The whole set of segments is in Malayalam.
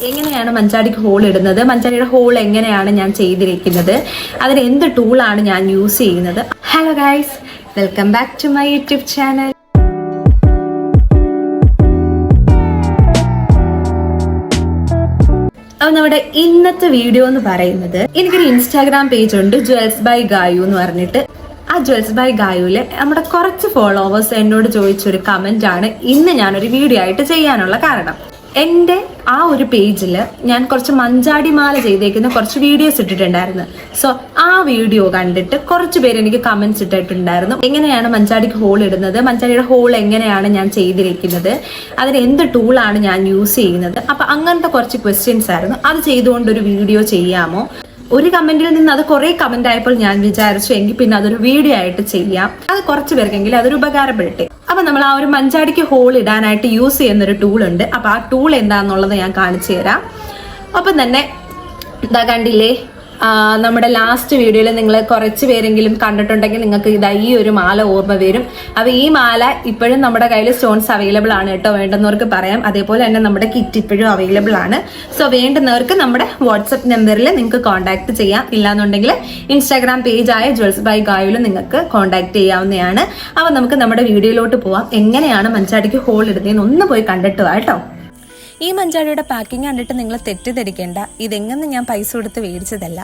എങ്ങനെയാണ് മഞ്ചാടിക്ക് ഹോൾ ഇടുന്നത്, മഞ്ചാടിയുടെ ഹോൾ എങ്ങനെയാണ് ഞാൻ ചെയ്തിരിക്കുന്നത്, അതിന് എന്ത് ടൂളാണ് ഞാൻ യൂസ് ചെയ്യുന്നത്. Hello guys, welcome back to my YouTube channel. അപ്പൊ നമ്മുടെ ഇന്നത്തെ വീഡിയോ എന്ന് പറയുന്നത്, എനിക്കൊരു ഇൻസ്റ്റാഗ്രാം പേജ് ഉണ്ട്, ജ്വൽസ് ബൈ ഗായു എന്ന് പറഞ്ഞിട്ട്. ആ ജ്വൽസ് ബൈ ഗായുവില് നമ്മുടെ കുറച്ച് ഫോളോവേഴ്സ് എന്നോട് ചോദിച്ചൊരു കമന്റ് ആണ് ഇന്ന് ഞാനൊരു വീഡിയോ ആയിട്ട് ചെയ്യാനുള്ള കാരണം. എൻ്റെ ആ ഒരു പേജിൽ ഞാൻ കുറച്ച് മഞ്ചാടി മാല ചെയ്തേക്കുന്ന കുറച്ച് വീഡിയോസ് ഇട്ടിട്ടുണ്ടായിരുന്നു. സോ ആ വീഡിയോ കണ്ടിട്ട് കുറച്ച് പേര് എനിക്ക് കമന്റ്സ് ഇട്ടിട്ടുണ്ടായിരുന്നു, എങ്ങനെയാണ് മഞ്ചാടിക്ക് ഹോൾ ഇടുന്നത്, മഞ്ചാടിയുടെ ഹോൾ എങ്ങനെയാണ് ഞാൻ ചെയ്തിരിക്കുന്നത്, അതിന് എന്ത് ടൂളാണ് ഞാൻ യൂസ് ചെയ്യുന്നത്. അപ്പൊ അങ്ങനത്തെ കുറച്ച് ക്വസ്റ്റ്യൻസ് ആയിരുന്നു. അത് ചെയ്തുകൊണ്ട് ഒരു വീഡിയോ ചെയ്യാമോ? ഒരു കമന്റിൽ നിന്ന് അത് കുറെ കമന്റ് ആയപ്പോൾ ഞാൻ വിചാരിച്ചു എങ്കിൽ പിന്നെ അതൊരു വീഡിയോ ആയിട്ട് ചെയ്യാം, അത് കുറച്ച് പേർക്കെങ്കിലും അതൊരു ഉപകാരപ്പെടട്ടെ. അപ്പൊ നമ്മൾ ആ ഒരു മഞ്ചാടിക്ക് ഹോൾ ഇടാനായിട്ട് യൂസ് ചെയ്യുന്ന ഒരു ടൂൾ ഉണ്ട്. അപ്പൊ ആ ടൂൾ എന്താന്നുള്ളത് ഞാൻ കാണിച്ചു തരാം. ഒപ്പം തന്നെ ഇതാ കണ്ടില്ലേ, നമ്മുടെ ലാസ്റ്റ് വീഡിയോയിൽ നിങ്ങൾ കുറച്ച് പേരെങ്കിലും കണ്ടിട്ടുണ്ടെങ്കിൽ നിങ്ങൾക്ക് ഇതാ ഈ ഒരു മാല ഓർമ്മ വരും. അപ്പൊ ഈ മാല ഇപ്പോഴും നമ്മുടെ കയ്യിൽ സ്റ്റോൺസ് അവൈലബിൾ ആണ് കേട്ടോ, വേണ്ടുന്നവർക്ക് പറയാം. അതേപോലെ തന്നെ നമ്മുടെ കിറ്റ് ഇപ്പോഴും അവൈലബിൾ ആണ്. സോ വേണ്ടുന്നവർക്ക് നമ്മുടെ വാട്സപ്പ് നമ്പറിൽ നിങ്ങൾക്ക് കോൺടാക്ട് ചെയ്യാം. ഇല്ലാന്നുണ്ടെങ്കിൽ ഇൻസ്റ്റാഗ്രാം പേജ് ആയ ജ്വൽസ് ബൈ ഗായുവിൽ നിങ്ങൾക്ക് കോൺടാക്ട് ചെയ്യാവുന്നതാണ്. അപ്പൊ നമുക്ക് നമ്മുടെ വീഡിയോയിലോട്ട് പോവാം. എങ്ങനെയാണ് മഞ്ചാടിക്ക് ഹോൾ ഇടുന്നതെന്ന് ഒന്ന് പോയി കണ്ടിട്ട് വാ കേട്ടോ. ഈ മഞ്ചാടിയുടെ പാക്കിംഗ് കണ്ടിട്ട് നിങ്ങൾ തെറ്റിദ്ധരിക്കേണ്ട, ഇതെങ്ങനെ ഞാൻ പൈസ കൊടുത്ത് മേടിച്ചതല്ല.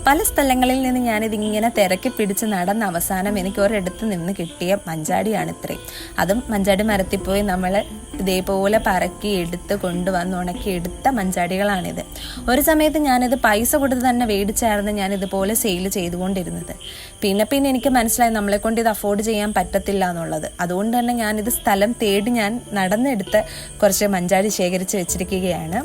പല സ്ഥലങ്ങളിൽ നിന്ന് ഞാനിതിങ്ങനെ തിരക്കി പിടിച്ച് നടന്ന അവസാനം എനിക്ക് ഒരിടത്ത് നിന്ന് കിട്ടിയ മഞ്ചാടിയാണ് ഇത്രയും. അതും മഞ്ചാടി മരത്തിൽ പോയി നമ്മൾ ഇതേപോലെ പറക്കി എടുത്ത് കൊണ്ടുവന്ന് ഉണക്കി എടുത്ത മഞ്ചാടികളാണിത്. ഒരു സമയത്ത് ഞാനിത് പൈസ കൊടുത്ത് തന്നെ മേടിച്ചായിരുന്നു ഞാൻ ഇതുപോലെ സെയിൽ ചെയ്തുകൊണ്ടിരുന്നത്. പിന്നെ എനിക്ക് മനസ്സിലായി നമ്മളെ കൊണ്ട് ഇത് അഫോർഡ് ചെയ്യാൻ പറ്റത്തില്ല എന്നുള്ളത്. അതുകൊണ്ട് തന്നെ ഞാനിത് സ്ഥലം തേടി ഞാൻ നടന്നെടുത്ത് കുറച്ച് മഞ്ചാടി ശേഖരിച്ച് വെച്ചിരിക്കുകയാണ്.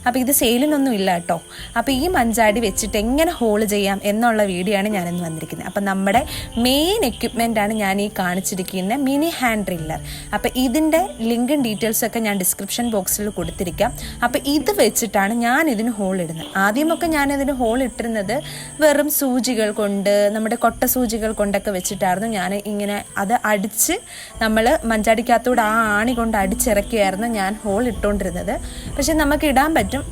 അപ്പോൾ ഇത് സെയിലിനൊന്നും ഇല്ല കേട്ടോ. അപ്പോൾ ഈ മഞ്ചാടി വെച്ചിട്ട് എങ്ങനെ ഹോൾ ചെയ്യാം എന്നുള്ള വീഡിയോ ആണ് ഞാനിന്ന് വന്നിരിക്കുന്നത്. അപ്പം നമ്മുടെ മെയിൻ എക്യുപ്മെൻ്റ് ആണ് ഞാൻ ഈ കാണിച്ചിരിക്കുന്ന മിനി ഹാൻഡ് ഡ്രില്ലർ. അപ്പം ഇതിൻ്റെ ലിങ്കും ഡീറ്റെയിൽസും ഒക്കെ ഞാൻ ഡിസ്ക്രിപ്ഷൻ ബോക്സിൽ കൊടുത്തിരിക്കാം. അപ്പം ഇത് വെച്ചിട്ടാണ് ഞാൻ ഇതിന് ഹോൾ ഇടുന്നത്. ആദ്യമൊക്കെ ഞാൻ ഇതിന് ഹോൾ ഇട്ടിരുന്നത് വെറും സൂചികൾ കൊണ്ട്, നമ്മുടെ കൊട്ട സൂചികൾ കൊണ്ടൊക്കെ വെച്ചിട്ടായിരുന്നു ഞാൻ ഇങ്ങനെ അത് അടിച്ച് നമ്മൾ മഞ്ചാടിക്കകത്തൂടെ ആ ആണി കൊണ്ട് അടിച്ചിറക്കിയായിരുന്നു ഞാൻ ഹോൾ ഇട്ടുകൊണ്ടിരുന്നത്. പക്ഷെ നമുക്ക് ഇടാൻ പറ്റും,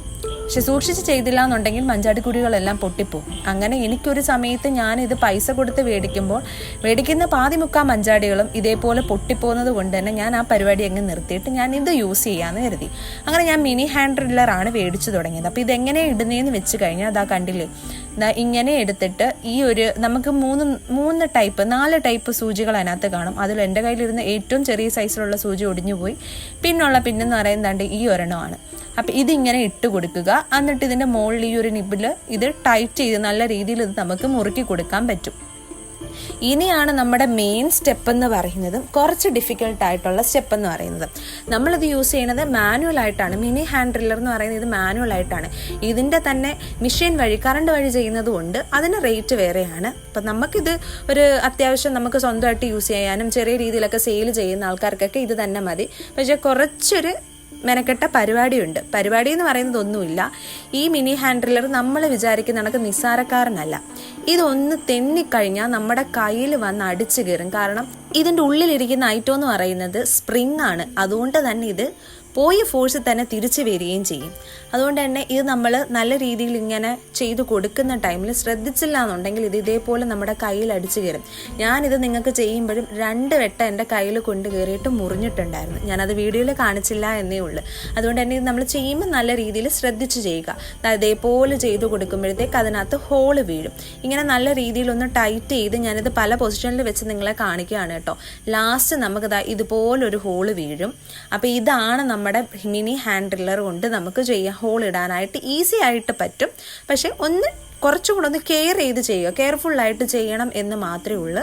പക്ഷെ സൂക്ഷിച്ച് ചെയ്തില്ല എന്നുണ്ടെങ്കിൽ മഞ്ചാടിക്കുടികളെല്ലാം പൊട്ടിപ്പോകും. അങ്ങനെ എനിക്കൊരു സമയത്ത് ഞാനിത് പൈസ കൊടുത്ത് മേടിക്കുന്ന പാതിമുക്കാൽ മഞ്ചാടികളും ഇതേപോലെ പൊട്ടിപ്പോകുന്നത് കൊണ്ട് തന്നെ ഞാൻ ആ പരിപാടി അങ്ങ് നിർത്തിയിട്ട് ഞാൻ ഇത് യൂസ് ചെയ്യാമെന്ന് കരുതി. അങ്ങനെ ഞാൻ മിനി ഹാൻഡ് ഡ്രില്ലറാണ് മേടിച്ചു തുടങ്ങിയത്. അപ്പോൾ ഇതെങ്ങനെ ഇടുന്നതെന്ന് വെച്ച് കഴിഞ്ഞാൽ അതാ കണ്ടില്ലേ, ഇങ്ങനെ എടുത്തിട്ട് ഈ ഒരു നമുക്ക് 4 ടൈപ്പ് സൂചികൾ അതിനകത്ത് കാണും. അതിൽ എൻ്റെ കയ്യിലിരുന്ന ഏറ്റവും ചെറിയ സൈസിലുള്ള സൂചി ഒടിഞ്ഞുപോയി. പിന്നെന്ന് പറയുന്നത് ഈ ഒരെണ്ണമാണ്. അപ്പം ഇതിങ്ങനെ ഇട്ട് കൊടുക്കുക. എന്നിട്ട് ഇതിൻ്റെ മുകളിൽ ഈ ഒരു നിബിൽ ഇത് ടൈറ്റ് ചെയ്ത് നല്ല രീതിയിൽ ഇത് നമുക്ക് മുറുക്കി കൊടുക്കാൻ പറ്റും. ഇനിയാണ് നമ്മുടെ മെയിൻ സ്റ്റെപ്പ് എന്ന് പറയുന്നത്, കുറച്ച് ഡിഫിക്കൽട്ട് ആയിട്ടുള്ള സ്റ്റെപ്പ് എന്ന് പറയുന്നത്. നമ്മളിത് യൂസ് ചെയ്യുന്നത് മാനുവൽ ആയിട്ടാണ്. മിനി ഹാൻഡ് ഡ്രില്ലർ എന്ന് പറയുന്നത് ഇത് മാനുവൽ ആയിട്ടാണ്. ഇതിൻ്റെ തന്നെ മെഷീൻ വഴി കറണ്ട് വഴി ചെയ്യുന്നത് കൊണ്ട് അതിന് റേറ്റ് വേറെയാണ്. അപ്പം നമുക്കിത് ഒരു അത്യാവശ്യം നമുക്ക് സ്വന്തമായിട്ട് യൂസ് ചെയ്യാനും ചെറിയ രീതിയിലൊക്കെ സെയിൽ ചെയ്യുന്ന ആൾക്കാർക്കൊക്കെ ഇത് തന്നെ മതി. പക്ഷേ കുറച്ചൊരു മെനക്കെട്ട പരിപാടിയുണ്ട്. പരിപാടി എന്ന് പറയുന്നത് ഒന്നുമില്ല. ഈ മിനി ഹാൻഡ് ഡ്രില്ലർ നമ്മൾ വിചാരിക്കുന്ന കണക്ക് നിസ്സാരക്കാരനല്ല. ഇതൊന്ന് തെന്നിക്കഴിഞ്ഞാൽ നമ്മുടെ കയ്യിൽ വന്ന് അടിച്ചു കയറും. കാരണം ഇതിൻ്റെ ഉള്ളിലിരിക്കുന്ന ഐറ്റം എന്ന് പറയുന്നത് സ്പ്രിങ് ആണ്. അതുകൊണ്ട് തന്നെ ഇത് പോയ ഫോഴ്സിൽ തന്നെ തിരിച്ചു വരികയും ചെയ്യും. അതുകൊണ്ട് തന്നെ ഇത് നമ്മൾ നല്ല രീതിയിൽ ഇങ്ങനെ ചെയ്തു കൊടുക്കുന്ന ടൈമിൽ ശ്രദ്ധിച്ചില്ല എന്നുണ്ടെങ്കിൽ ഇത് ഇതേപോലെ നമ്മുടെ കയ്യിൽ അടിച്ചു കയറും. ഞാനിത് നിങ്ങൾക്ക് ചെയ്യുമ്പോഴും 2 വെട്ടം എൻ്റെ കയ്യിൽ കൊണ്ട് കയറിയിട്ട് മുറിഞ്ഞിട്ടുണ്ടായിരുന്നു. ഞാനത് വീഡിയോയിൽ കാണിച്ചില്ല എന്നേ ഉള്ളൂ. അതുകൊണ്ട് തന്നെ ഇത് നമ്മൾ ചെയ്യുമ്പോൾ നല്ല രീതിയിൽ ശ്രദ്ധിച്ച് ചെയ്യുക. അതേപോലെ ചെയ്തു കൊടുക്കുമ്പോഴത്തേക്ക് അതിനകത്ത് ഹോള് വീഴും. ഇങ്ങനെ നല്ല രീതിയിൽ ഒന്ന് ടൈറ്റ് ചെയ്ത് ഞാനിത് പല പൊസിഷനിൽ വെച്ച് നിങ്ങളെ കാണിക്കുകയാണ് കേട്ടോ. ലാസ്റ്റ് നമുക്ക് ഇതുപോലൊരു ഹോള് വീഴും. അപ്പോൾ ഇതാണ് നമ്മുടെ മിനി ഹാൻഡ് ഡ്രില്ലർ കൊണ്ട് നമുക്ക് ചെയ്യാം. ഹോൾ ഇടാനായിട്ട് ഈസി ആയിട്ട് പറ്റും. പക്ഷെ കുറച്ചുകൂടെ ഒന്ന് കെയർ ചെയ്ത് ചെയ്യുക, കെയർഫുള്ളായിട്ട് ചെയ്യണം എന്ന് മാത്രമേ ഉള്ളൂ.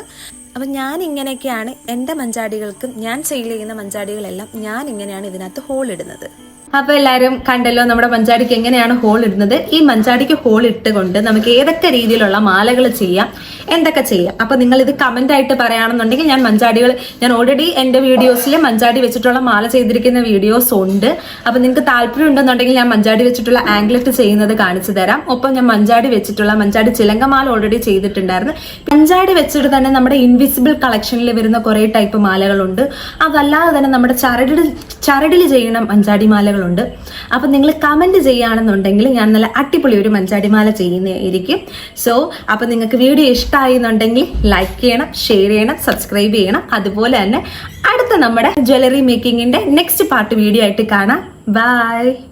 അപ്പം ഞാൻ ഇങ്ങനെയൊക്കെയാണ് എൻ്റെ മഞ്ചാടികൾക്കും, ഞാൻ സെയിൽ ചെയ്യുന്ന മഞ്ചാടികളെല്ലാം ഞാൻ ഇങ്ങനെയാണ് ഇതിനകത്ത് ഹോൾ ഇടുന്നത്. അപ്പൊ എല്ലാവരും കണ്ടല്ലോ നമ്മുടെ മഞ്ചാടിക്ക് എങ്ങനെയാണ് ഹോൾ ഇടുന്നത്. ഈ മഞ്ചാടിക്ക് ഹോൾ ഇട്ടുകൊണ്ട് നമുക്ക് ഏതൊക്കെ രീതിയിലുള്ള മാലകൾ ചെയ്യാം, എന്തൊക്കെ ചെയ്യാം. അപ്പൊ നിങ്ങൾ ഇത് കമന്റ് ആയിട്ട് പറയുകയാണെന്നുണ്ടെങ്കിൽ ഞാൻ ഓൾറെഡി എന്റെ വീഡിയോസിൽ മഞ്ചാടി വെച്ചിട്ടുള്ള മാല ചെയ്തിരിക്കുന്ന വീഡിയോസ് ഉണ്ട്. അപ്പൊ നിങ്ങൾക്ക് താല്പര്യം ഉണ്ടെന്നുണ്ടെങ്കിൽ ഞാൻ മഞ്ചാടി വെച്ചിട്ടുള്ള ആംഗ്ലറ്റ് ചെയ്യുന്നത് കാണിച്ചു തരാം. ഒപ്പം ഞാൻ മഞ്ചാടി ചിലങ്കമാല ഓൾറെഡി ചെയ്തിട്ടുണ്ടായിരുന്നു. മഞ്ചാടി വെച്ചിട്ട് തന്നെ നമ്മുടെ ഇൻവിസിബിൾ കളക്ഷനിൽ വരുന്ന കുറെ ടൈപ്പ് മാലകളുണ്ട്. അതല്ലാതെ തന്നെ നമ്മുടെ ചരടിൽ ചെയ്യുന്ന മഞ്ചാടി മാലകൾ മഞ്ചാടിമാലകളുണ്ട്. അപ്പം നിങ്ങൾ കമൻറ്റ് ചെയ്യുകയാണെന്നുണ്ടെങ്കിൽ ഞാൻ നല്ല അടിപൊളി ഒരു മഞ്ചാടിമാല ചെയ്യുന്നതായിരിക്കും. സോ അപ്പം നിങ്ങൾക്ക് വീഡിയോ ഇഷ്ടമായി എന്നുണ്ടെങ്കിൽ ലൈക്ക് ചെയ്യണം, ഷെയർ ചെയ്യണം, സബ്സ്ക്രൈബ് ചെയ്യണം. അതുപോലെ തന്നെ അടുത്ത നമ്മുടെ ജ്വല്ലറി മേക്കിങ്ങിൻ്റെ നെക്സ്റ്റ് പാർട്ട് വീഡിയോ ആയിട്ട് കാണാം. ബൈ.